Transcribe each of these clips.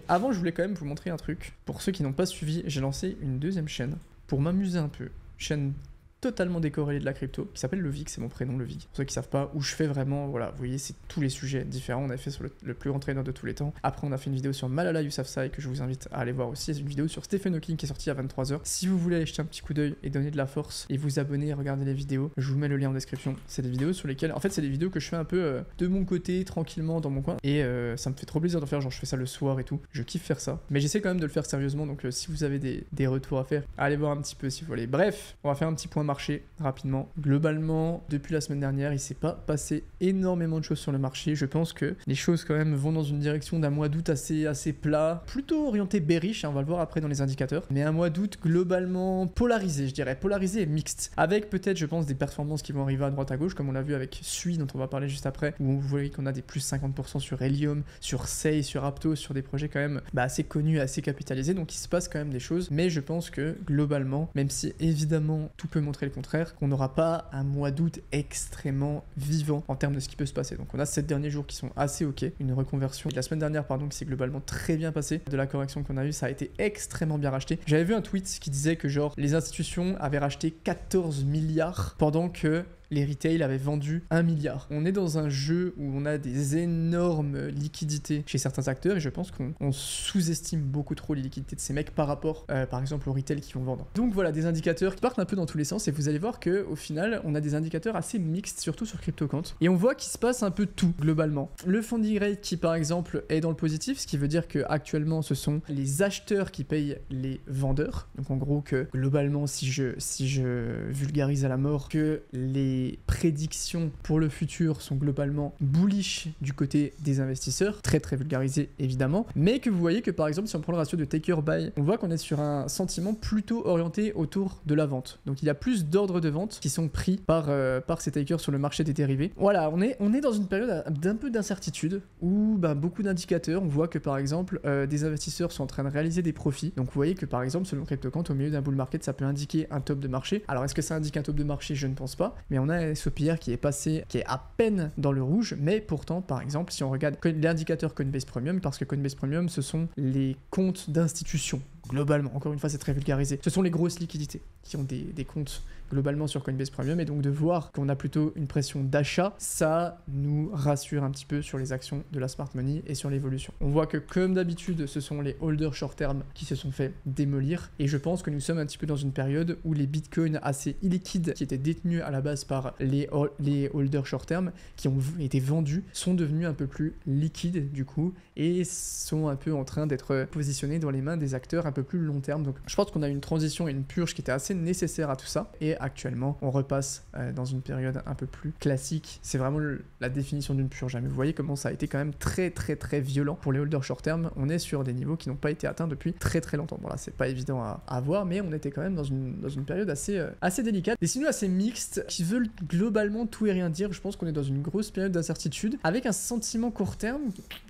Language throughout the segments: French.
Avant, je voulais quand même vous montrer un truc. Pour ceux qui n'ont pas suivi, j'ai lancé une deuxième chaîne pour m'amuser un peu. Chaîne totalement décorrélée de la crypto, qui s'appelle Levic, c'est mon prénom Levic. Pour ceux qui savent pas, où je fais vraiment, voilà, vous voyez, c'est tous les sujets différents. On a fait sur le plus grand trader de tous les temps. Après, on a fait une vidéo sur Malala Yousafzai que je vous invite à aller voir aussi. C'est une vidéo sur Stephen Hawking qui est sortie à 23h. Si vous voulez aller jeter un petit coup d'œil et donner de la force et vous abonner et regarder les vidéos, je vous mets le lien en description. C'est des vidéos sur lesquelles, en fait, c'est des vidéos que je fais un peu de mon côté, tranquillement, dans mon coin. Et ça me fait trop plaisir de faire, genre je fais ça le soir et tout. Je kiffe faire ça. Mais j'essaie quand même de le faire sérieusement, donc si vous avez des retours à faire, allez voir un petit peu si vous voulez. Bref, on va faire un petit point marché rapidement. Globalement, depuis la semaine dernière, il s'est pas passé énormément de choses sur le marché. Je pense que les choses quand même vont dans une direction d'un mois d'août assez plat, plutôt orienté bearish, hein, on va le voir après dans les indicateurs. Mais un mois d'août globalement polarisé, je dirais, polarisé et mixte. Avec peut-être, je pense, des performances qui vont arriver à droite à gauche, comme on l'a vu avec Sui, dont on va parler juste après, où vous voyez qu'on a des plus 50% sur Helium, sur Sei, sur Aptos, sur des projets quand même assez connus, assez capitalisés. Donc il se passe quand même des choses. Mais je pense que globalement, même si évidemment tout peut montrer le contraire, qu'on n'aura pas un mois d'août extrêmement vivant en termes de ce qui peut se passer. Donc on a 7 derniers jours qui sont assez ok, une reconversion de la semaine dernière pardon qui s'est globalement très bien passée. De la correction qu'on a eue, ça a été extrêmement bien racheté. J'avais vu un tweet qui disait que genre les institutions avaient racheté 14 milliards pendant que les retail avaient vendu 1 milliard. On est dans un jeu où on a des énormes liquidités chez certains acteurs et je pense qu'on sous-estime beaucoup trop les liquidités de ces mecs par rapport, par exemple, aux retail qui vont vendre. Donc voilà, des indicateurs qui partent un peu dans tous les sens et vous allez voir qu'au final, on a des indicateurs assez mixtes, surtout sur CryptoQuant. Et on voit qu'il se passe un peu tout, globalement. Le funding rate qui, par exemple, est dans le positif, ce qui veut dire qu'actuellement, ce sont les acheteurs qui payent les vendeurs. Donc en gros que, globalement, si je vulgarise à la mort, que les prédictions pour le futur sont globalement bullish du côté des investisseurs, très très vulgarisé évidemment, mais que vous voyez que par exemple si on prend le ratio de taker buy, on voit qu'on est sur un sentiment plutôt orienté autour de la vente. Donc il y a plus d'ordres de vente qui sont pris par ces takers sur le marché des dérivés. Voilà, on est dans une période d'un peu d'incertitude où beaucoup d'indicateurs, on voit que par exemple des investisseurs sont en train de réaliser des profits. Donc vous voyez que par exemple selon CryptoQuant au milieu d'un bull market ça peut indiquer un top de marché. Alors est-ce que ça indique un top de marché? Je ne pense pas, mais on a un SOPR qui est à peine dans le rouge, mais pourtant par exemple si on regarde l'indicateur Coinbase Premium, parce que Coinbase Premium ce sont les comptes d'institutions globalement, encore une fois c'est très vulgarisé, ce sont les grosses liquidités qui ont des comptes globalement sur Coinbase Premium, et donc de voir qu'on a plutôt une pression d'achat, ça nous rassure un petit peu sur les actions de la smart money et sur l'évolution. On voit que comme d'habitude ce sont les holders short term qui se sont fait démolir, et je pense que nous sommes un petit peu dans une période où les bitcoins assez illiquides qui étaient détenus à la base par les holders short term qui ont été vendus sont devenus un peu plus liquides du coup et sont un peu en train d'être positionnés dans les mains des acteurs un peu plus long terme. Donc je pense qu'on a une transition et une purge qui était assez nécessaire à tout ça, et actuellement on repasse dans une période un peu plus classique. C'est vraiment la définition d'une purge, mais vous voyez comment ça a été quand même très très très violent pour les holders short term. On est sur des niveaux qui n'ont pas été atteints depuis très très longtemps. Bon là c'est pas évident à voir, mais on était quand même dans une période assez délicate. Des signaux assez mixtes qui veulent globalement tout et rien dire. Je pense qu'on est dans une grosse période d'incertitude avec un sentiment court terme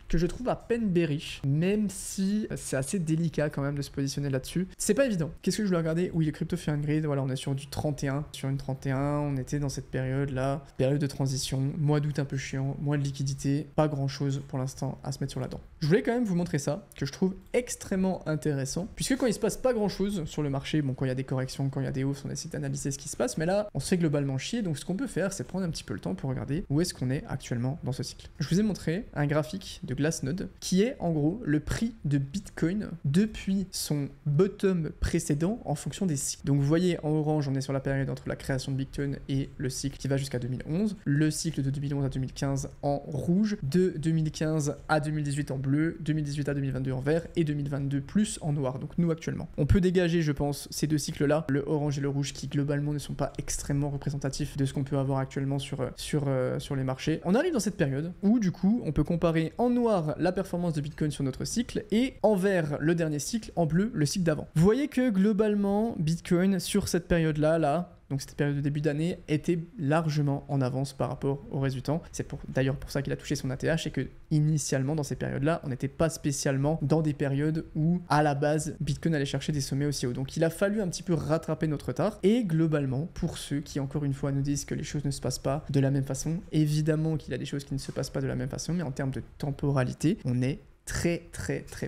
que je trouve à peine bearish, même si c'est assez délicat quand même de se positionner là-dessus. C'est pas évident. Qu'est-ce que je voulais regarder? Oui, le crypto fear and greed, voilà, on est sur du 31, sur une 31, on était dans cette période-là, période de transition, mois d'août un peu chiant, mois de liquidité, pas grand-chose pour l'instant à se mettre sur la dent. Je voulais quand même vous montrer ça, que je trouve extrêmement intéressant, puisque quand il se passe pas grand-chose sur le marché, bon, quand il y a des corrections, quand il y a des hausses, on essaie d'analyser ce qui se passe, mais là, on se fait globalement chier, donc ce qu'on peut faire, c'est prendre un petit peu le temps pour regarder où est-ce qu'on est actuellement dans ce cycle. Je vous ai montré un graphique de Glassnode, qui est en gros le prix de Bitcoin depuis son bottom précédent en fonction des cycles. Donc vous voyez en orange, on est sur la période entre la création de Bitcoin et le cycle qui va jusqu'à 2011, le cycle de 2011 à 2015 en rouge, de 2015 à 2018 en bleu, 2018 à 2022 en vert et 2022 plus en noir. Donc nous actuellement, on peut dégager je pense ces deux cycles là, le orange et le rouge, qui globalement ne sont pas extrêmement représentatifs de ce qu'on peut avoir actuellement sur les marchés. On arrive dans cette période où du coup on peut comparer en noir la performance de Bitcoin sur notre cycle et en vert le dernier cycle, en bleu le cycle d'avant. Vous voyez que globalement Bitcoin sur cette période là, donc cette période de début d'année était largement en avance par rapport au reste du temps. C'est d'ailleurs pour ça qu'il a touché son ATH, et que initialement dans ces périodes-là, on n'était pas spécialement dans des périodes où à la base Bitcoin allait chercher des sommets aussi hauts. Donc il a fallu un petit peu rattraper notre retard. Et globalement, pour ceux qui encore une fois nous disent que les choses ne se passent pas de la même façon, évidemment qu'il y a des choses qui ne se passent pas de la même façon, mais en termes de temporalité, on est très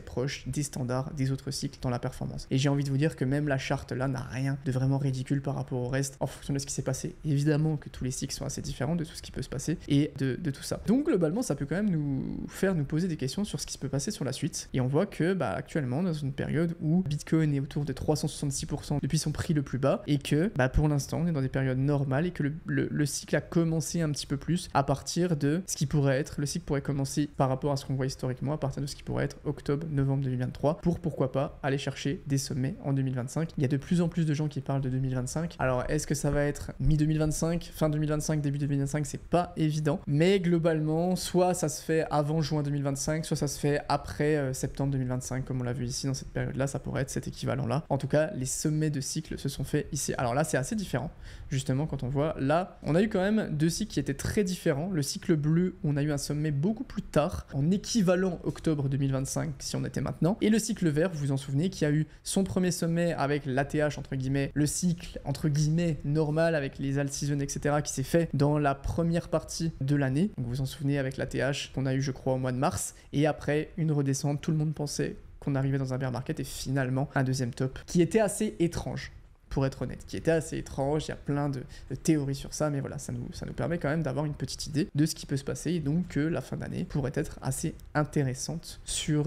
proche des standards des autres cycles dans la performance. Et j'ai envie de vous dire que même la charte là n'a rien de vraiment ridicule par rapport au reste en fonction de ce qui s'est passé. Évidemment que tous les cycles sont assez différents de tout ce qui peut se passer et de tout ça. Donc globalement ça peut quand même nous poser des questions sur ce qui se peut passer sur la suite. Et on voit que actuellement dans une période où Bitcoin est autour de 366% depuis son prix le plus bas et que pour l'instant on est dans des périodes normales et que le cycle a commencé un petit peu plus à partir de ce qui pourrait être, le cycle pourrait commencer par rapport à ce qu'on voit historiquement à partir de ce qui pourrait être octobre-novembre 2023 pour pourquoi pas aller chercher des sommets en 2025. Il y a de plus en plus de gens qui parlent de 2025. Alors est-ce que ça va être mi-2025, fin 2025, début 2025, c'est pas évident, mais globalement soit ça se fait avant juin 2025, soit ça se fait après septembre 2025 comme on l'a vu ici dans cette période-là, ça pourrait être cet équivalent-là. En tout cas, les sommets de cycle se sont faits ici. Alors là, c'est assez différent, justement, quand on voit, là, on a eu quand même deux cycles qui étaient très différents. Le cycle bleu, on a eu un sommet beaucoup plus tard, en équivalent octobre 2025, si on était maintenant. Et le cycle vert, vous vous en souvenez, qui a eu son premier sommet avec l'ATH, entre guillemets, le cycle, entre guillemets, normal, avec les alt-season, etc., qui s'est fait dans la première partie de l'année. Donc vous vous en souvenez avec l'ATH qu'on a eu, je crois, au mois de mars. Et après, une redescente, tout le monde pensait qu'on arrivait dans un bear market et finalement un deuxième top qui était assez étrange. Pour être honnête, qui était assez étrange, il y a plein de théories sur ça, mais voilà, ça nous permet quand même d'avoir une petite idée de ce qui peut se passer, et donc que la fin d'année pourrait être assez intéressante sur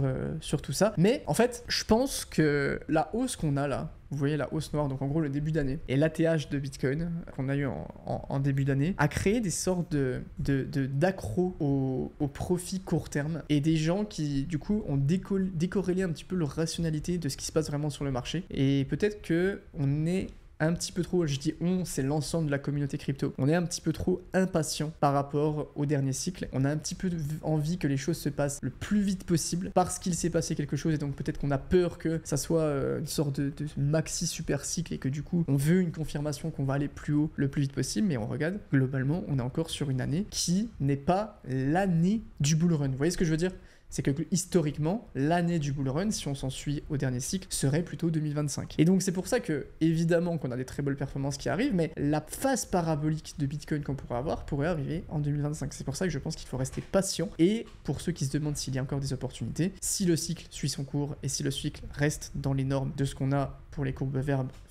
tout ça. Mais en fait, je pense que la hausse qu'on a là, vous voyez la hausse noire, donc en gros le début d'année, et l'ATH de Bitcoin qu'on a eu en début d'année, a créé des sortes d'accros au profit court terme, et des gens qui du coup ont décorrélé un petit peu leur rationalité de ce qui se passe vraiment sur le marché, et peut-être que on est un petit peu trop, je dis on, c'est l'ensemble de la communauté crypto. On est un petit peu trop impatient par rapport au dernier cycle. On a un petit peu envie que les choses se passent le plus vite possible parce qu'il s'est passé quelque chose et donc peut-être qu'on a peur que ça soit une sorte de maxi super cycle et que du coup on veut une confirmation qu'on va aller plus haut le plus vite possible. Mais on regarde, globalement, on est encore sur une année qui n'est pas l'année du bull run. Vous voyez ce que je veux dire ? C'est que historiquement, l'année du bull run, si on s'en suit au dernier cycle, serait plutôt 2025. Et donc c'est pour ça que, évidemment, qu'on a des très belles performances qui arrivent, mais la phase parabolique de Bitcoin qu'on pourrait avoir pourrait arriver en 2025. C'est pour ça que je pense qu'il faut rester patient. Et pour ceux qui se demandent s'il y a encore des opportunités, si le cycle suit son cours et si le cycle reste dans les normes de ce qu'on a pour les courbes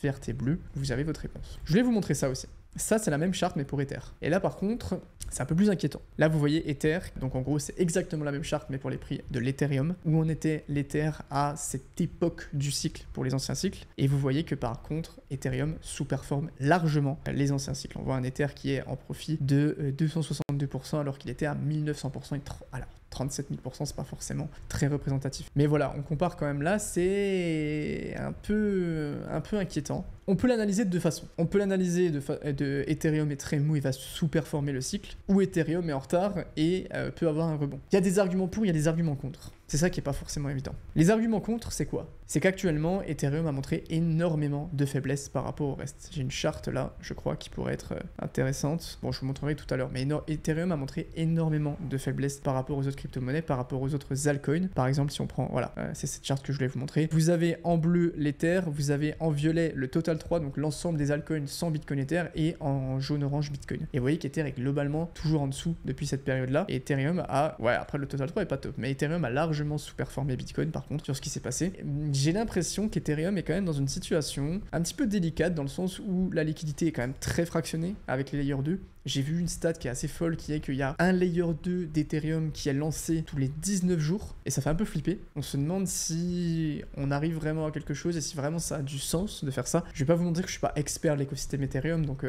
vertes et bleues, vous avez votre réponse. Je voulais vous montrer ça aussi. Ça, c'est la même charte, mais pour Ether. Et là, par contre, c'est un peu plus inquiétant. Là, vous voyez Ether. Donc, en gros, c'est exactement la même charte, mais pour les prix de l'Ethereum, où on était l'Ether à cette époque du cycle pour les anciens cycles. Et vous voyez que, par contre, Ethereum sous-performe largement les anciens cycles. On voit un Ether qui est en profit de 262%, alors qu'il était à 1900%. Alors, 37 000%, c'est pas forcément très représentatif. Mais voilà, on compare quand même là, c'est un peu inquiétant. On peut l'analyser de deux façons. On peut l'analyser de Ethereum est très mou, il va sous-performer le cycle, ou Ethereum est en retard et peut avoir un rebond. Il y a des arguments pour, il y a des arguments contre. C'est ça qui est pas forcément évident. Les arguments contre, c'est quoi ? C'est qu'actuellement, Ethereum a montré énormément de faiblesses par rapport au reste. J'ai une charte là, je crois, qui pourrait être intéressante. Bon, je vous montrerai tout à l'heure, mais Ethereum a montré énormément de faiblesses par rapport aux autres crypto-monnaies, par rapport aux autres altcoins. Par exemple, si on prend, voilà, c'est cette charte que je voulais vous montrer. Vous avez en bleu l'Ether, vous avez en violet le Total 3, donc l'ensemble des altcoins sans Bitcoin Ether, et en jaune-orange Bitcoin. Et vous voyez qu'Ether est globalement toujours en dessous depuis cette période-là. Et Ethereum a, ouais, après le Total 3 est pas top, mais Ethereum a largement sous-performé Bitcoin par contre sur ce qui s'est passé. J'ai l'impression qu'Ethereum est quand même dans une situation un petit peu délicate dans le sens où la liquidité est quand même très fractionnée avec les layers 2. J'ai vu une stat qui est assez folle qui est qu'il y a un layer 2 d'Ethereum qui est lancé tous les 19 jours et ça fait un peu flipper. On se demande si on arrive vraiment à quelque chose et si vraiment ça a du sens de faire ça. Je vais pas vous montrer que je suis pas expert de l'écosystème Ethereum donc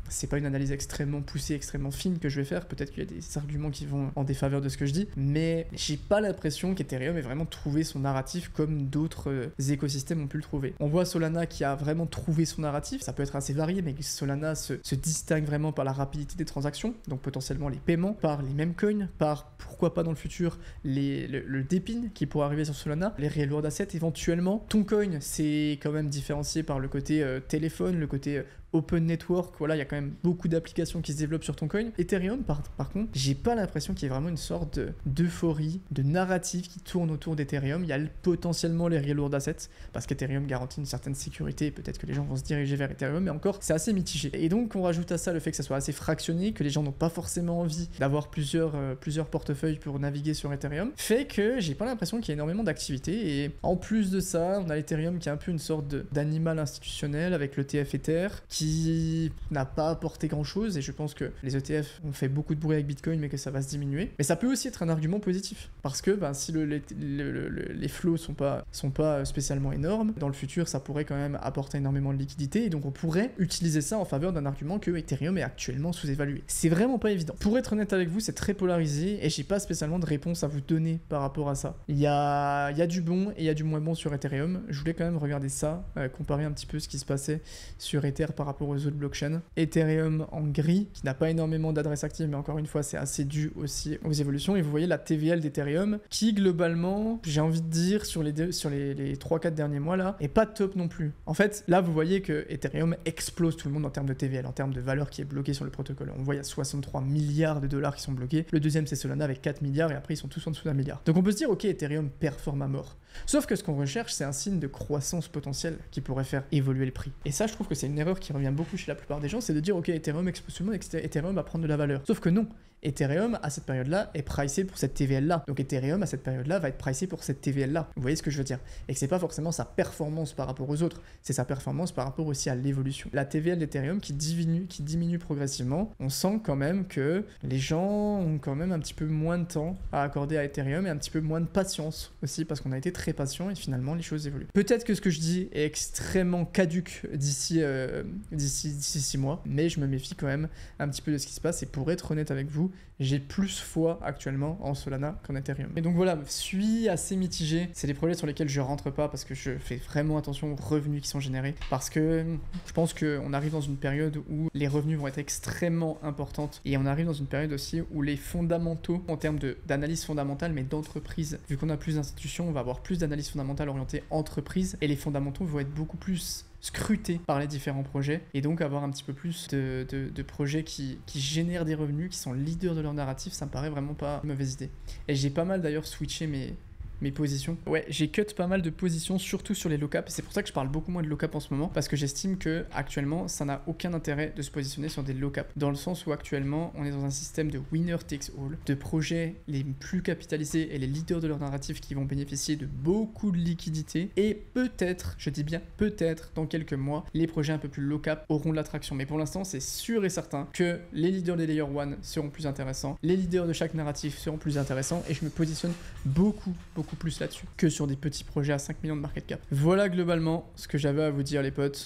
c'est pas une analyse extrêmement poussée, extrêmement fine que je vais faire. Peut-être qu'il y a des arguments qui vont en défaveur de ce que je dis, mais j'ai pas l'impression qu'Ethereum ait vraiment trouvé son narratif comme d'autres écosystèmes ont pu le trouver. On voit Solana qui a vraiment trouvé son narratif. Ça peut être assez varié, mais Solana se distingue vraiment par la rapidité des transactions, donc potentiellement les paiements, par les mêmes coins, par pourquoi pas dans le futur le DePIN qui pourrait arriver sur Solana, les real world assets éventuellement. Ton coin, c'est quand même différencié par le côté téléphone, le côté open network, voilà, il y a quand même beaucoup d'applications qui se développent sur ton coin. Ethereum, par contre, j'ai pas l'impression qu'il y ait vraiment une sorte d'euphorie, de narrative qui tourne autour d'Ethereum. Il y a potentiellement les real world assets, parce qu'Ethereum garantit une certaine sécurité, et peut-être que les gens vont se diriger vers Ethereum, mais encore, c'est assez mitigé. Et donc, on rajoute à ça le fait que ça soit assez fractionné, que les gens n'ont pas forcément envie d'avoir plusieurs portefeuilles pour naviguer sur Ethereum, fait que j'ai pas l'impression qu'il y ait énormément d'activité. Et en plus de ça, on a Ethereum qui est un peu une sorte d'animal institutionnel avec l'ETF Ether qui n'a pas apporté grand chose, et je pense que les ETF ont fait beaucoup de bruit avec Bitcoin, mais que ça va se diminuer. Mais ça peut aussi être un argument positif, parce que si les flows sont pas spécialement énormes, dans le futur ça pourrait quand même apporter énormément de liquidité, et donc on pourrait utiliser ça en faveur d'un argument que Ethereum est actuellement sous-évalué. C'est vraiment pas évident. Pour être honnête avec vous, c'est très polarisé, et j'ai pas spécialement de réponse à vous donner par rapport à ça. Il y a du bon et il y a du moins bon sur Ethereum. Je voulais quand même regarder ça, comparer un petit peu ce qui se passait sur Ether par rapport aux autres blockchains. Ethereum en gris, qui n'a pas énormément d'adresses actives, mais encore une fois, c'est assez dû aussi aux évolutions. Et vous voyez la TVL d'Ethereum, qui globalement, j'ai envie de dire, sur les 3-4 derniers mois là, est pas top non plus. En fait, là, vous voyez que Ethereum explose tout le monde en termes de TVL, en termes de valeur qui est bloquée sur le protocole. On voit, il y a 63 milliards de dollars qui sont bloqués. Le deuxième, c'est Solana avec 4 milliards, et après, ils sont tous en dessous d'un milliard. Donc on peut se dire, ok, Ethereum performe à mort. Sauf que ce qu'on recherche, c'est un signe de croissance potentielle qui pourrait faire évoluer le prix. Et ça, je trouve que c'est une erreur qui revient beaucoup chez la plupart des gens, c'est de dire, ok, Ethereum explose tout le monde, Ethereum va prendre de la valeur. Sauf que non. Ethereum, à cette période-là, est pricé pour cette TVL-là. Donc Ethereum, à cette période-là, va être pricé pour cette TVL-là. Vous voyez ce que je veux dire? Et que c'est pas forcément sa performance par rapport aux autres, c'est sa performance par rapport aussi à l'évolution. La TVL d'Ethereum qui diminue progressivement, on sent quand même que les gens ont quand même un petit peu moins de temps à accorder à Ethereum et un petit peu moins de patience aussi, parce qu'on a été très patient et finalement les choses évoluent. Peut-être que ce que je dis est extrêmement caduc d'ici 6 mois, mais je me méfie quand même un petit peu de ce qui se passe, et pour être honnête avec vous, j'ai plus foi actuellement en Solana qu'en Ethereum. Et donc voilà, je suis assez mitigé. C'est des projets sur lesquels je rentre pas parce que je fais vraiment attention aux revenus qui sont générés. Parce que je pense qu'on arrive dans une période où les revenus vont être extrêmement importantes. Et on arrive dans une période aussi où les fondamentaux, en termes d'analyse fondamentale, mais d'entreprise, vu qu'on a plus d'institutions, on va avoir plus d'analyse fondamentale orientée entreprise. Et les fondamentaux vont être beaucoup plus scrutés par les différents projets, et donc avoir un petit peu plus de projets qui génèrent des revenus, qui sont leaders de leur narratif, ça me paraît vraiment pas une mauvaise idée. Et j'ai pas mal d'ailleurs switché mes positions. Ouais, j'ai cut pas mal de positions, surtout sur les low-cap. C'est pour ça que je parle beaucoup moins de low-cap en ce moment, parce que j'estime que actuellement, ça n'a aucun intérêt de se positionner sur des low-cap. Dans le sens où actuellement, on est dans un système de winner takes all, de projets les plus capitalisés et les leaders de leur narratif qui vont bénéficier de beaucoup de liquidités. Et peut-être, je dis bien peut-être, dans quelques mois, les projets un peu plus low-cap auront de l'attraction. Mais pour l'instant, c'est sûr et certain que les leaders des Layer 1 seront plus intéressants, les leaders de chaque narratif seront plus intéressants, et je me positionne beaucoup plus là-dessus que sur des petits projets à 5 millions de market cap. Voilà globalement ce que j'avais à vous dire les potes.